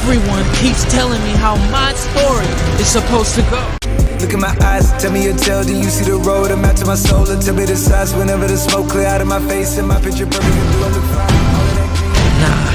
Everyone keeps telling me how my story is supposed to go. Look in my eyes, tell me your tale, then you see the road. I'm out to my soul, and tell me the size whenever the smoke clear out of my face. And my picture perfect, you do I look fine. Nah,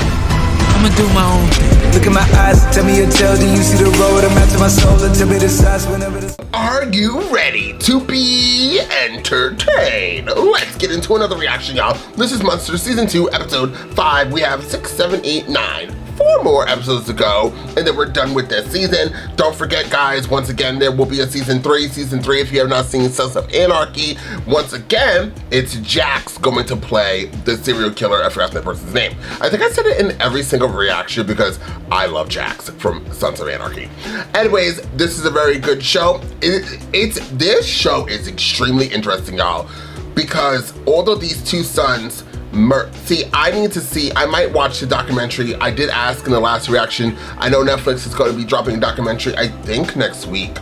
I'ma do my own thing. Look in my eyes, tell me your tale, then you see the road. I'm out to my soul, and tell me the size whenever the... Are you ready to be entertained? Let's get into another reaction, y'all. This is Monster Season 2, Episode 5. We have 6, 7, 8, 9. 4 more episodes to go, and then we're done with this season. Don't forget, guys, once again, there will be a Season 3. Season 3, if you have not seen Sons of Anarchy, once again, it's Jax going to play the serial killer. I forgot that person's name. I think I said it in every single reaction because I love Jax from Sons of Anarchy. Anyways, this is a very good show. This show is extremely interesting, y'all, because although these two sons I might watch the documentary. I did ask in the last reaction. I know Netflix is going to be dropping a documentary, I think next week,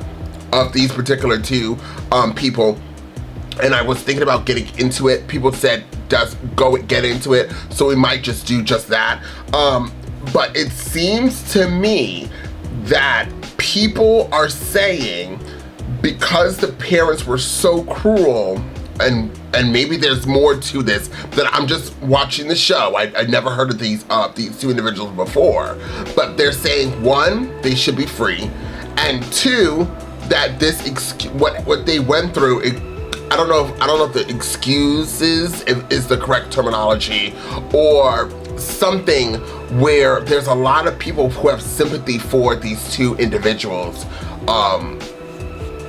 of these particular two people. And I was thinking about getting into it. People said, get into it. So we might just do just that. But it seems to me that people are saying because the parents were so cruel, and maybe there's more to this, that I'm just watching the show. I never heard of these two individuals before, but they're saying, 1, they should be free, and 2, that what they went through, I don't know if the excuses is the correct terminology, or something where there's a lot of people who have sympathy for these two individuals.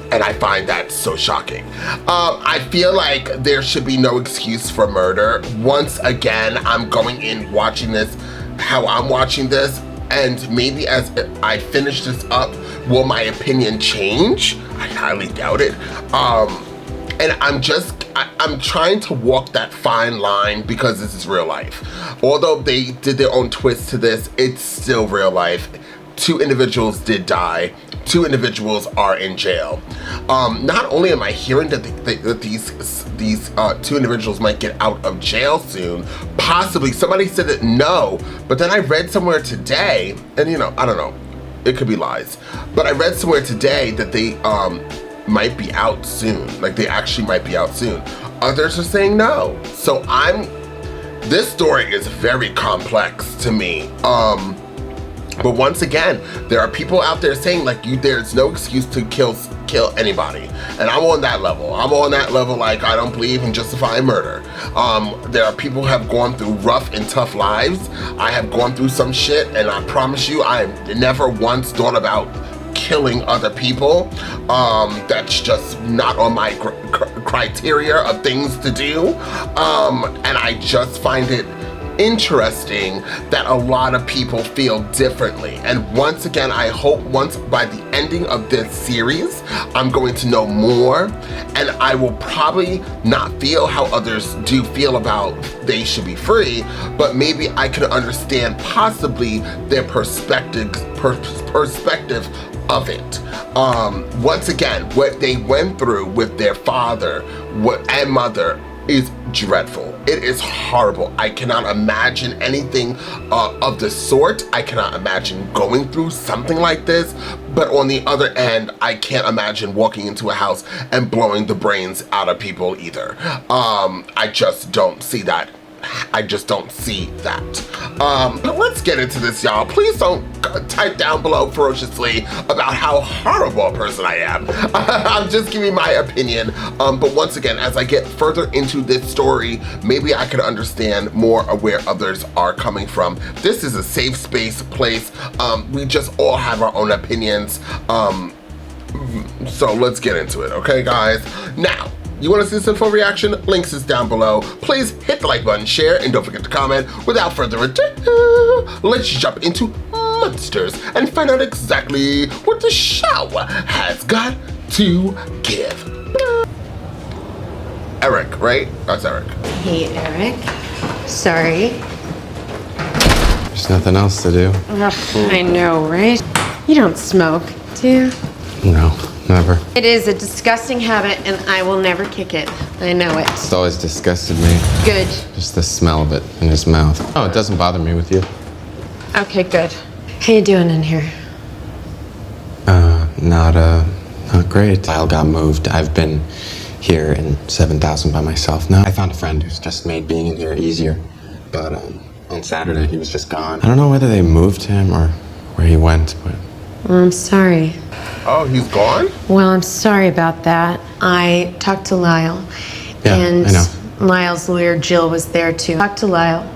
And I find that so shocking. I feel like there should be no excuse for murder. Once again, I'm going in watching this how I'm watching this, and maybe as I finish this up, will my opinion change? I highly doubt it. And I'm trying to walk that fine line because this is real life. Although they did their own twist to this, it's still real life. 2 individuals did die. 2 individuals are in jail. Not only am I hearing that these 2 individuals might get out of jail soon, possibly somebody said that no, but then I read somewhere today, and I don't know, it could be lies, but I read somewhere today that they might be out soon, like they actually might be out soon. Others are saying no. So this story is very complex to me. But once again, there are people out there saying there's no excuse to kill anybody. And I'm on that level. Like I don't believe in justifying murder. There are people who have gone through rough and tough lives. I have gone through some shit, and I promise you, I never once thought about killing other people. That's just not on my criteria of things to do. And I just find it interesting that a lot of people feel differently. And once again, I hope by the ending of this series, I'm going to know more, and I will probably not feel how others do feel about they should be free, but maybe I can understand possibly their perspective of it. Once again, what they went through with their father and mother is dreadful. It is horrible. I cannot imagine anything of the sort. I cannot imagine going through something like this. But on the other end, I can't imagine walking into a house and blowing the brains out of people either. I just don't see that. But let's get into this, y'all. Please don't type down below ferociously about how horrible a person I am. I'm just giving my opinion. But once again, as I get further into this story, maybe I can understand more of where others are coming from. This is a safe space place. We just all have our own opinions. So let's get into it, okay, guys? Now, you want to see some full reaction? Links is down below. Please hit the like button, share, and don't forget to comment. Without further ado, let's jump into Monsters and find out exactly what the show has got to give. Erik, right? That's Erik. Hey, Erik. Sorry. There's nothing else to do. Ugh, I know, right? You don't smoke, do you? No, never. It is a disgusting habit, and I will never kick it. I know it. It's always disgusted me. Good. Just the smell of it in his mouth. Oh, it doesn't bother me with you. Okay, good. How you doing in here? Not great. Lyle got moved. I've been here in 7,000 by myself now. I found a friend who's just made being in here easier. But on Saturday, he was just gone. I don't know whether they moved him or where he went, but... Well, I'm sorry. Oh, he's gone? Well, I'm sorry about that. I talked to Lyle. Yeah, and I know. Lyle's lawyer, Jill, was there to talk to Lyle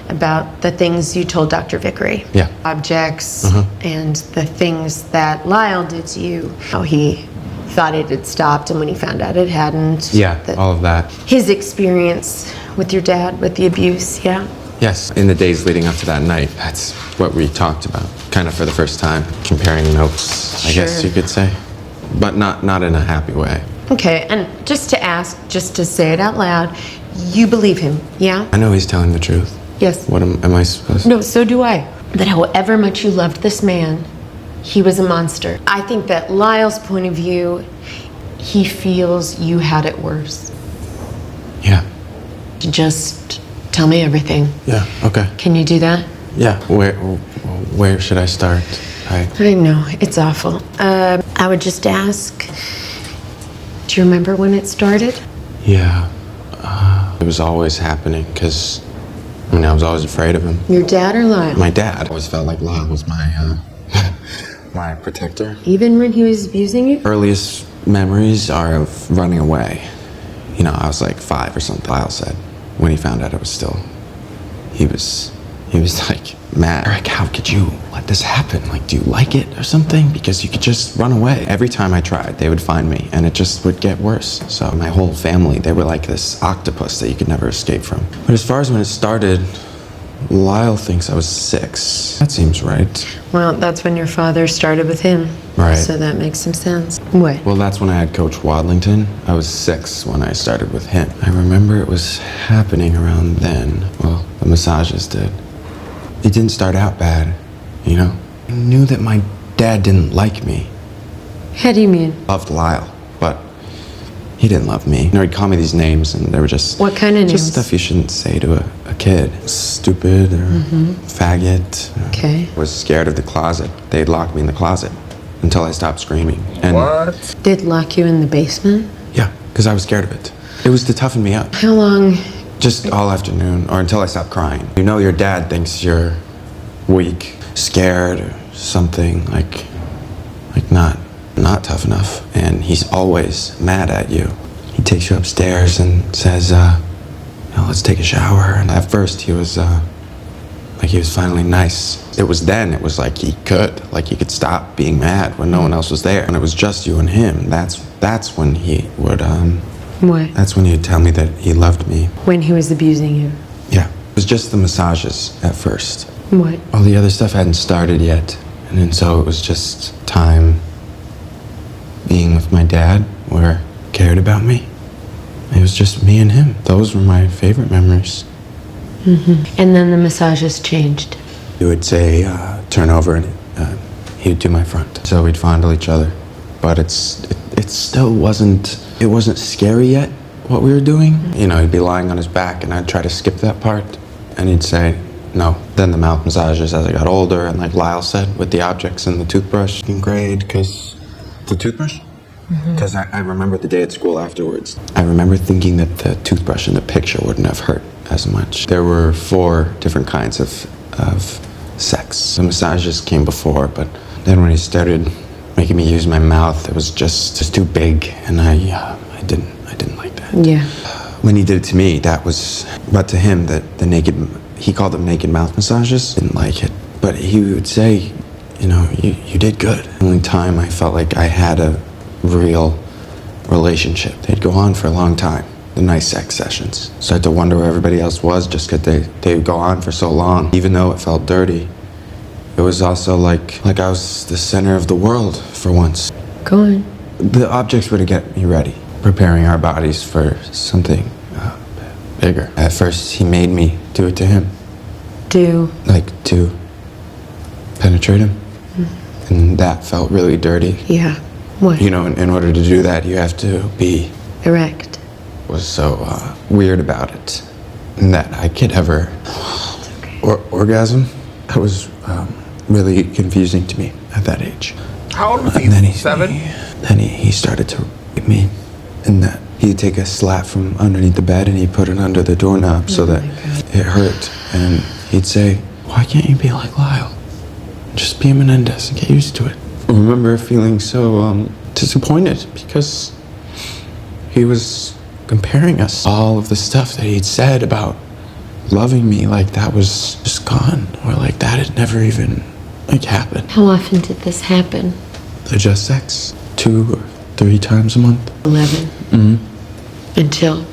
about the things you told Dr. Vickery. Yeah. Objects and the things that Lyle did to you. How he thought it had stopped and when he found out it hadn't. Yeah, all of that. His experience with your dad, with the abuse, yeah? Yes, in the days leading up to that night, that's what we talked about. Kind of for the first time. Comparing notes, I guess you could say. But not in a happy way. Okay, and just to ask, just to say it out loud, you believe him, yeah? I know he's telling the truth. Yes. What am I supposed to... No, so do I. That however much you loved this man, he was a monster. I think that Lyle's point of view, he feels you had it worse. Yeah. Just tell me everything. Yeah, okay. Can you do that? Yeah, where should I start? I know, it's awful. I would just ask, do you remember when it started? Yeah. It was always happening, because, I was always afraid of him. Your dad or Lyle? My dad. I always felt like Lyle was my, my protector. Even when he was abusing you? Earliest memories are of running away. I was like 5 or something, Lyle said. When he found out I was still, he was like, mad. Erik, how could you let this happen? Like, do you like it or something? Because you could just run away. Every time I tried, they would find me, and it just would get worse. So my whole family, they were like this octopus that you could never escape from. But as far as when it started, Lyle thinks I was 6. That seems right. Well, that's when your father started with him. Right. So that makes some sense. What? Well, that's when I had Coach Wadlington. I was 6 when I started with him. I remember it was happening around then. Well, the massages did. It didn't start out bad, I knew that my dad didn't like me. How do you mean? Loved Lyle, but he didn't love me. He'd call me these names, and they were just... What kind of names? Just stuff you shouldn't say to a kid. Stupid or faggot. Okay. I was scared of the closet. They'd lock me in the closet until I stopped screaming. And What? They'd lock you in the basement? yeah, because I was scared of it. It was to toughen me up. How long? Just all afternoon, or until I stopped crying. Your dad thinks you're weak, scared, or something, like not tough enough. And he's always mad at you. He takes you upstairs and says, let's take a shower. And at first he was, like he was finally nice. It was like he could stop being mad when no one else was there. When it was just you and him, that's when he would, What? that's when he'd tell me that he loved me. When he was abusing you? Yeah. It was just the massages at first. What? All the other stuff hadn't started yet. And then so it was just time being with my dad, where he cared about me. It was just me and him. Those were my favorite memories. And then the massages changed. He would say, turn over, and he would do my front. So we'd fondle each other. But it still wasn't scary yet, what we were doing. He'd be lying on his back, and I'd try to skip that part. And he'd say, no. Then the mouth massages as I got older, and like Lyle said, with the objects and the toothbrush in grade, because... The toothbrush? Because I remember the day at school afterwards. I remember thinking that the toothbrush in the picture wouldn't have hurt as much. There were 4 different kinds of sex. The massages came before, but then when he started making me use my mouth, it was just too big, and I didn't like that. Yeah. When he did it to me, that was... But to him, he called them naked mouth massages. Didn't like it. But he would say, you did good. The only time I felt like I had a real relationship. They'd go on for a long time, the nice sex sessions. So I had to wonder where everybody else was, just because they would go on for so long. Even though it felt dirty, it was also like I was the center of the world for once. Go on. The objects were to get me ready, preparing our bodies for something bigger. At first, he made me do it to him. To penetrate him. And that felt really dirty. Yeah. What? In order to do that, you have to be... Erect. Was so weird about it. And that I could ever... Okay. Orgasm. That was really confusing to me at that age. How old was he? And then 7? Then he started to rape me, and that he'd take a slat from underneath the bed and he'd put it under the doorknob so that it hurt. And he'd say, "Why can't you be like Lyle? Just be a Menendez and get used to it." I remember feeling so disappointed because he was comparing us. All of the stuff that he'd said about loving me, like that was just gone, or like that had never even happened. How often did this happen? The just sex, 2 or 3 times a month. 11. Mm-hmm. Until?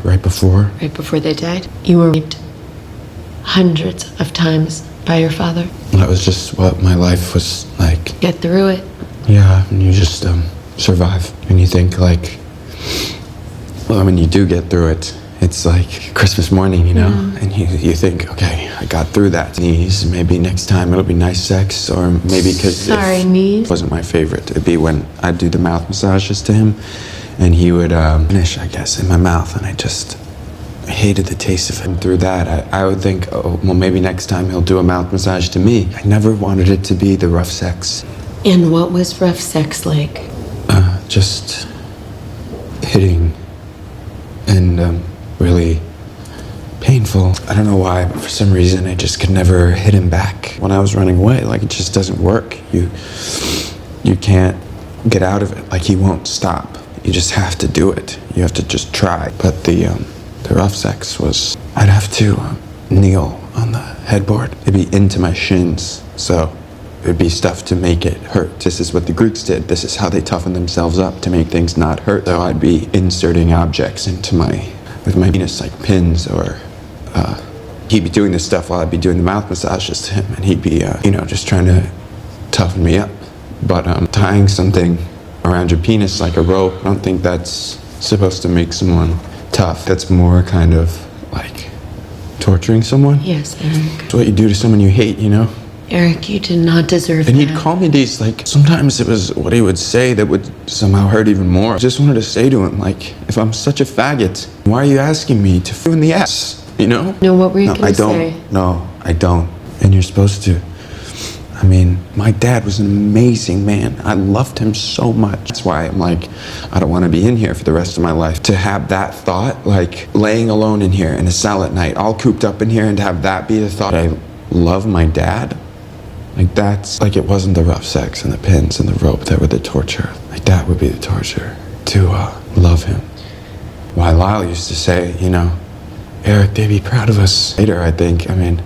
Right before. Right before they died? You were raped hundreds of times by your father? That was just what my life was like. Get through it. Yeah, and you just survive. And you think like, well, when you do get through it, it's like Christmas morning, you know? And you think, okay, I got through that. Knees, maybe next time it'll be nice sex, or maybe because knees? It wasn't my favorite. It'd be when I'd do the mouth massages to him, and he would finish, I guess, in my mouth, and I hated the taste of it. And through that, I would think, oh, well, maybe next time he'll do a mouth massage to me. I never wanted it to be the rough sex. And what was rough sex like? Just hitting and really painful. I don't know why, but for some reason I just could never hit him back when I was running away. Like, it just doesn't work. You can't get out of it. Like, he won't stop. You just have to do it. You have to just try. But the rough sex was, I'd have to kneel on the headboard. It'd be into my shins, so it'd be stuff to make it hurt. This is what the Greeks did. This is how they toughened themselves up to make things not hurt. So I'd be inserting objects into with my penis, like pins, or he'd be doing this stuff while I'd be doing the mouth massages to him, and he'd be, just trying to toughen me up. But tying something around your penis like a rope, I don't think that's supposed to make someone tough. That's more kind of like torturing someone. Yes, Erik. It's what you do to someone you hate, you know? Erik, you did not deserve And that. he'd call me these, like, sometimes it was what he would say that would somehow hurt even more. I just wanted to say to him, like, if I'm such a faggot, why are you asking me to f*** in the ass, you know? No, what were you gonna say? No, I don't. And you're supposed to. I mean, my dad was an amazing man. I loved him so much. That's why I'm like, I don't want to be in here for the rest of my life. To have that thought, like laying alone in here in a cell at night, all cooped up in here, and to have that be the thought, I love my dad. Like, that's, like, it wasn't the rough sex and the pins and the rope that were the torture. Like, that would be the torture, to love him. Why Lyle used to say, you know, Erik, they'd be proud of us later, I think. I mean,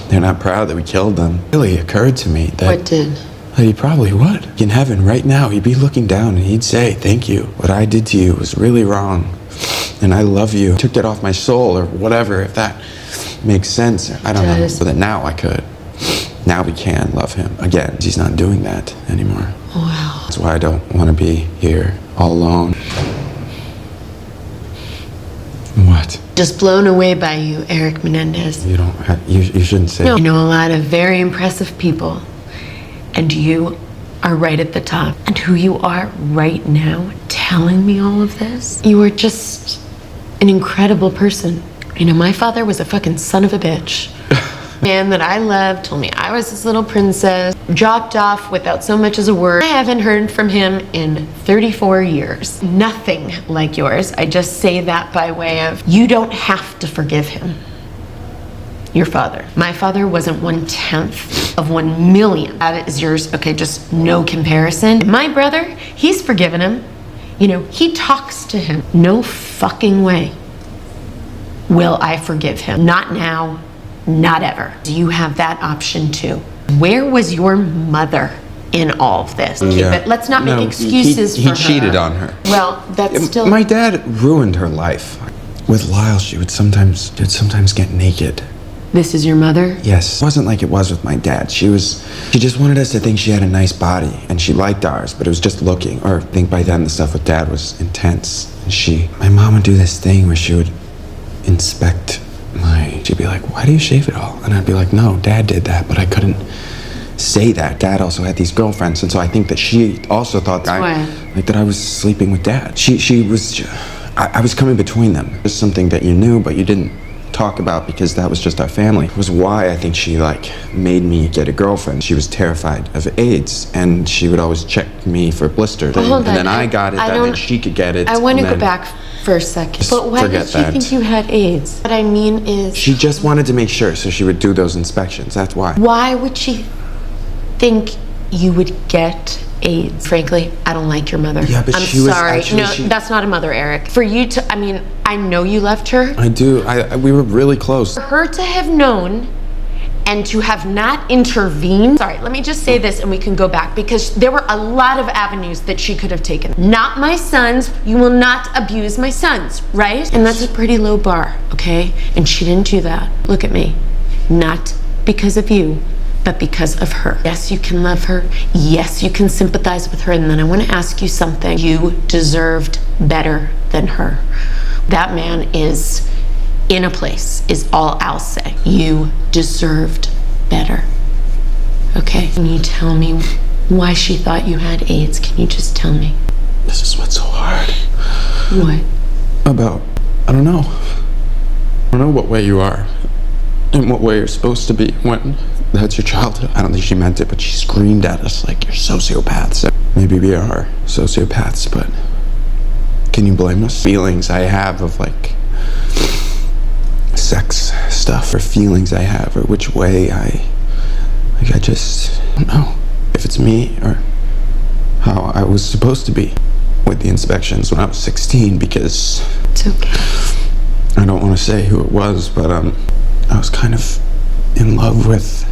they're not proud that we killed them. It really occurred to me that... What did? That he probably would. In heaven, right now, he'd be looking down and he'd say, thank you. What I did to you was really wrong. And I love you. Took it off my soul, or whatever, if that makes sense. I don't know. So that now I could. Now we can love him again. He's not doing that anymore. Wow. That's why I don't want to be here all alone. What? Just blown away by you, Erik Menendez. You don't have, you shouldn't say. No, I know a lot of very impressive people, and you are right at the top. And who you are right now, telling me all of this, you are just an incredible person. You know, my father was a fucking son of a bitch. Man that I loved told me I was his little princess, dropped off without so much as a word. I haven't heard from him in 34 years. Nothing like yours. I just say that by way of, you don't have to forgive him. Your father. My father wasn't 1/10 of 1 million. That is yours. Okay, just no comparison. My brother, he's forgiven him. You know, he talks to him. No fucking way will I forgive him. Not now. Not ever. Do you have that option too? Where was your mother in all of this? Okay, Yeah. but let's not make excuses for her. He cheated on her. Well, that's still... My dad ruined her life. With Lyle, she would sometimes get naked. This is your mother? Yes. It wasn't like it was with my dad. She just wanted us to think she had a nice body, and she liked ours, but it was just looking. Or I think by then the stuff with dad was intense. And my mom would do this thing where she would inspect she'd be like, why do you shave it all? And I'd be like, no, dad did that, but I couldn't say that. Dad also had these girlfriends, and so I think that she also thought that I was sleeping with dad. I was coming between them. It was something that you knew, but you didn't talk about because that was just our family. It was why I think she like made me get a girlfriend. She was terrified of AIDS, and she would always check me for blisters. And then I got it, and then she could get it. I want to go back for a second. But why did she think you had AIDS? What I mean is... She just wanted to make sure, so she would do those inspections. That's why. Why would she think you would get AIDS? Frankly, I don't like your mother. Yeah, but I'm she was sorry. actually... No, that's not a mother, Erik. For you to... I mean, I know you loved her. I do. We were really close. For her to have known and to have not intervened. Sorry, let me just say this and we can go back, because there were a lot of avenues that she could have taken. Not my sons, you will not abuse my sons, right? And that's a pretty low bar, okay? And she didn't do that. Look at me. Not because of you, but because of her. Yes, you can love her. Yes, you can sympathize with her. And then I want to ask you something. You deserved better than her. That man is in a place, is all I'll say. You deserved better. Okay? Can you tell me why she thought you had AIDS? Can you just tell me? This is what's so hard. What? I don't know. I don't know what way you are and what way you're supposed to be when that's your childhood. I don't think she meant it, but she screamed at us like you're sociopaths. Maybe we are sociopaths, but can you blame us? Feelings I have of like sex stuff, or feelings I have, or which way I just don't know if it's me or how I was supposed to be with the inspections when I was 16, because it's okay. I don't want to say who it was, but I was kind of in love with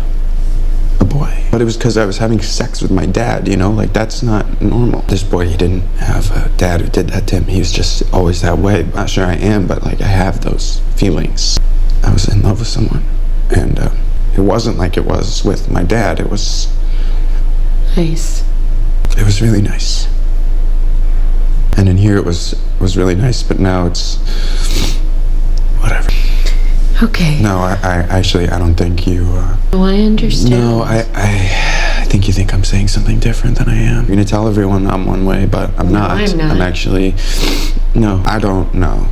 a boy. But it was because I was having sex with my dad, you know, like that's not normal. This boy, he didn't have a dad who did that to him. He was just always that way. I'm not sure I am, but like I have those feelings. I was in love with someone, and it wasn't like it was with my dad. It was nice. It was really nice. And in here it was really nice, but now it's whatever. Okay. No, I actually, I don't think you... Oh, I understand. No, I think you think I'm saying something different than I am. You're gonna tell everyone I'm one way, but I'm not. I'm not. I'm actually... No, I don't know.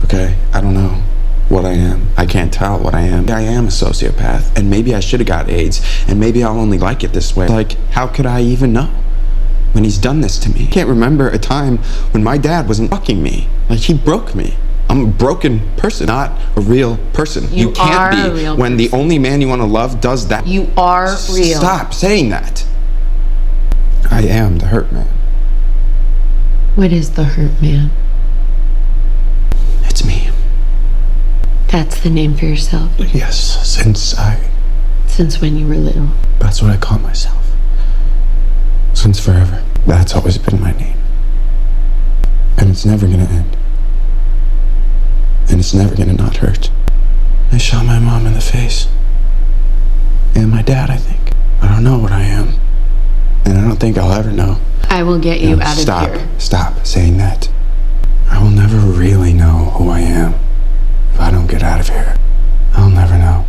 Okay? I don't know what I am. I can't tell what I am. I am a sociopath, and maybe I should have got AIDS, and maybe I'll only like it this way. Like, how could I even know when he's done this to me? I can't remember a time when my dad wasn't fucking me. Like, he broke me. I'm a broken person, not a real person. You can't are be a real when the only man you want to love does that. You are real. Stop saying that. I am the hurt man. What is the hurt man? It's me. That's the name for yourself? Yes, Since when you were little? That's what I call myself. Since forever. That's always been my name. And it's never gonna end. And it's never gonna not hurt. I shot my mom in the face. And my dad, I think. I don't know what I am. And I don't think I'll ever know. I will get you out of here. Stop saying that. I will never really know who I am if I don't get out of here. I'll never know.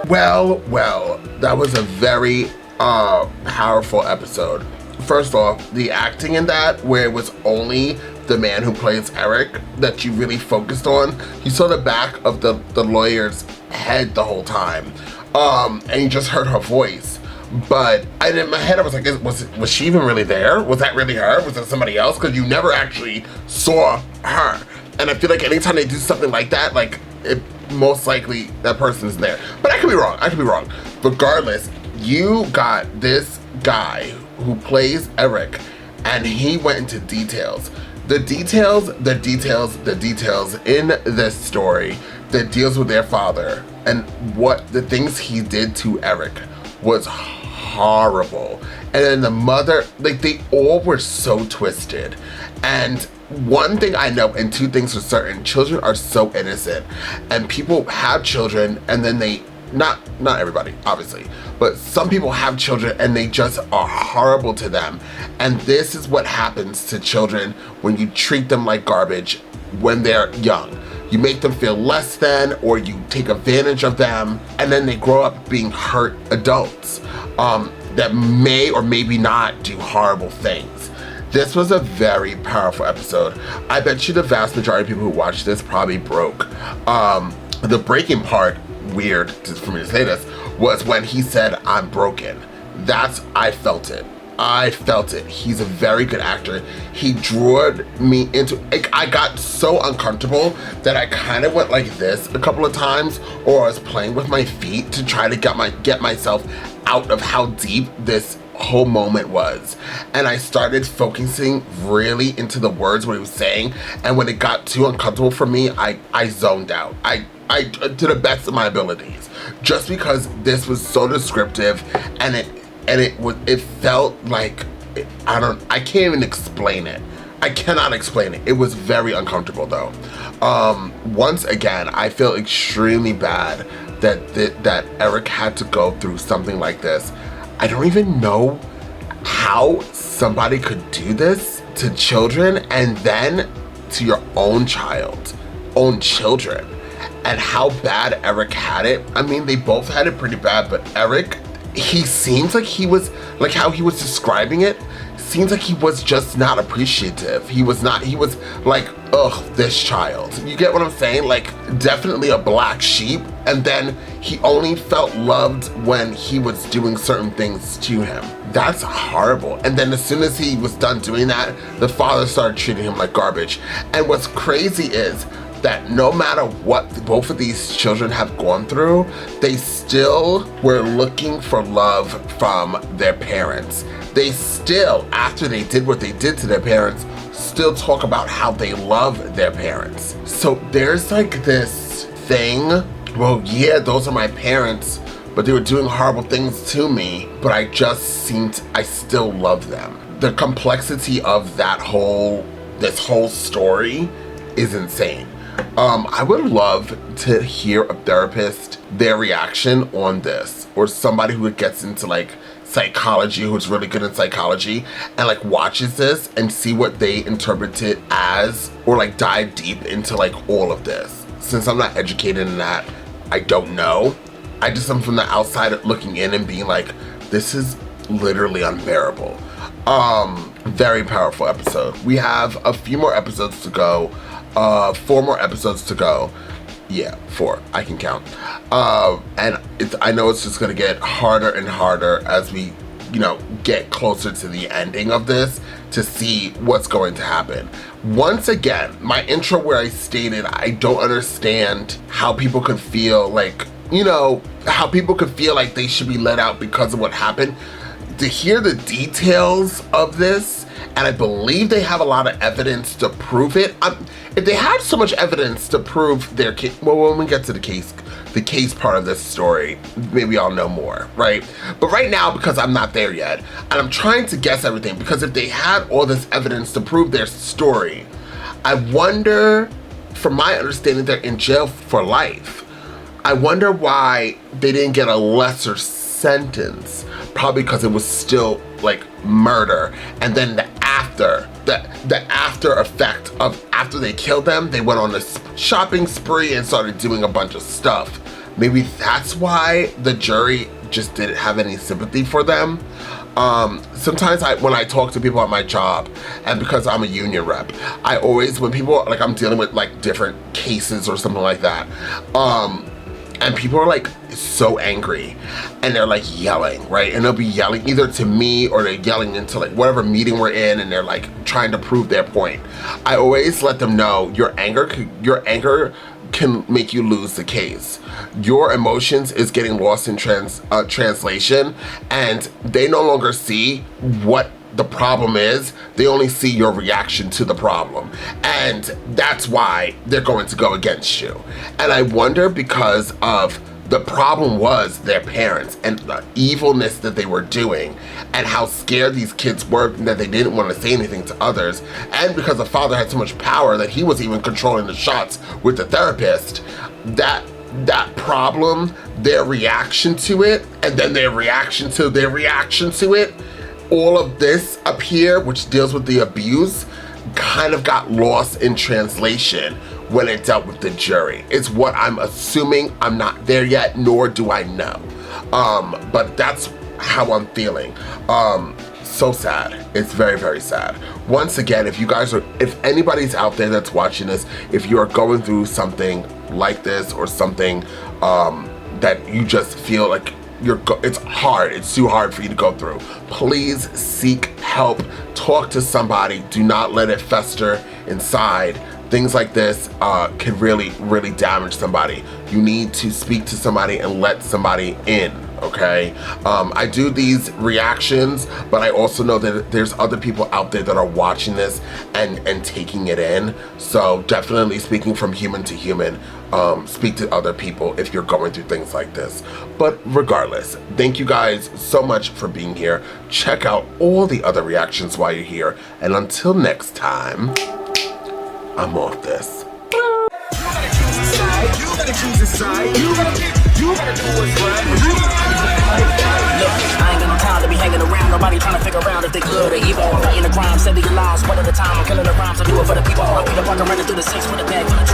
Well, that was a very powerful episode. First off, the acting in that, where it was only the man who plays Erik that you really focused on. You saw the back of the lawyer's head the whole time, and you just heard her voice. But in my head I was like, was she even really there? Was that really her? Was that somebody else? Because you never actually saw her. And I feel like anytime they do something like that, like it most likely that person's there. But I could be wrong. Regardless, you got this guy who plays Erik, and he went into details. The details in this story that deals with their father and what the things he did to Erik was horrible. And then the mother, like they all were so twisted. And one thing I know, and two things for certain, children are so innocent, and people have children and then they, not everybody obviously, but some people have children and they just are horrible to them. And this is what happens to children when you treat them like garbage when they're young. You make them feel less than, or you take advantage of them, and then they grow up being hurt adults. that may or maybe not do horrible things. This was a very powerful episode. I bet you the vast majority of people who watched this probably broke. The breaking part, weird for me to say this, was when he said, "I'm broken." I felt it. I felt it. He's a very good actor. He drew me into, I got so uncomfortable that I kind of went like this a couple of times, or I was playing with my feet to try to get myself out of how deep this whole moment was. And I started focusing really into the words, what he was saying, and when it got too uncomfortable for me, I zoned out. I to the best of my abilities, just because this was so descriptive, and it felt like, I can't even explain it. I cannot explain it. It was very uncomfortable though. Once again, I feel extremely bad that Erik had to go through something like this. I don't even know how somebody could do this to children, and then to your own children, and how bad Erik had it. I mean, they both had it pretty bad, but Erik, he seems like he was, like how he was describing it, seems like he was just not appreciative. He was like, ugh, this child. You get what I'm saying? Like, definitely a black sheep. And then he only felt loved when he was doing certain things to him. That's horrible. And then as soon as he was done doing that, the father started treating him like garbage. And what's crazy is that no matter what both of these children have gone through, they still were looking for love from their parents. They still, after they did what they did to their parents, still talk about how they love their parents. So there's like this thing, well, yeah, those are my parents, but they were doing horrible things to me, but I still love them. The complexity of this whole story is insane. I would love to hear a therapist, their reaction on this, or somebody who gets into like psychology, who's really good in psychology, and like watches this and see what they interpret it as, or like dive deep into like all of this. Since I'm not educated in that, I don't know. I just am from the outside looking in and being like, this is literally unbearable. Very powerful episode. We have a few more episodes to go. 4 more episodes to go. Yeah, 4, I can count. And I know it's just gonna get harder and harder as we, get closer to the ending of this to see what's going to happen. Once again, my intro where I stated I don't understand how people could feel like, how people could feel like they should be let out because of what happened. To hear the details of this, and I believe they have a lot of evidence to prove it. If they had so much evidence to prove their case, well, when we get to the case part of this story, maybe I'll know more, right? But right now, because I'm not there yet, and I'm trying to guess everything, because if they had all this evidence to prove their story, I wonder, from my understanding, they're in jail for life. I wonder why they didn't get a lesser sentence. Probably because it was still like murder, and then the after effect of after they killed them, they went on a shopping spree and started doing a bunch of stuff. Maybe that's why the jury just didn't have any sympathy for them. Sometimes when I talk to people at my job, and because I'm a union rep, I always, when people, like I'm dealing with like different cases or something like that, and people are like so angry, and they're like yelling, right? And they'll be yelling either to me, or they're yelling into like whatever meeting we're in, and they're like trying to prove their point. I always let them know your anger can make you lose the case. Your emotions is getting lost in translation, and they no longer see what the problem is. They only see your reaction to the problem, and that's why they're going to go against you. And I wonder, because of the problem was their parents and the evilness that they were doing, and how scared these kids were that they didn't want to say anything to others, and because the father had so much power that he was even controlling the shots with the therapist, that problem, their reaction to it, and then their reaction to it, all of this up here, which deals with the abuse, kind of got lost in translation when it dealt with the jury. It's what I'm assuming. I'm not there yet, nor do I know. But that's how I'm feeling. So sad. It's very, very sad. Once again, if anybody's out there that's watching this, if you are going through something like this or something that you just feel like it's hard, it's too hard for you to go through, please seek help. Talk to somebody. Do not let it fester inside. Things like this can really, really damage somebody. You need to speak to somebody and let somebody in. Okay, I do these reactions, but I also know that there's other people out there that are watching this and taking it in. So definitely, speaking from human to human, speak to other people if you're going through things like this. But regardless, thank you guys so much for being here. Check out all the other reactions while you're here, and until next time, I'm off this. You gotta choose a side. You gotta do what's right. Look, I ain't got no time to be hanging around. Nobody trying to figure out if they good or evil. I'm fighting the crime, saving your lives one at a time. I'm killing the rhymes. I do it for the people. I'll be the walking running through the six with a bag full of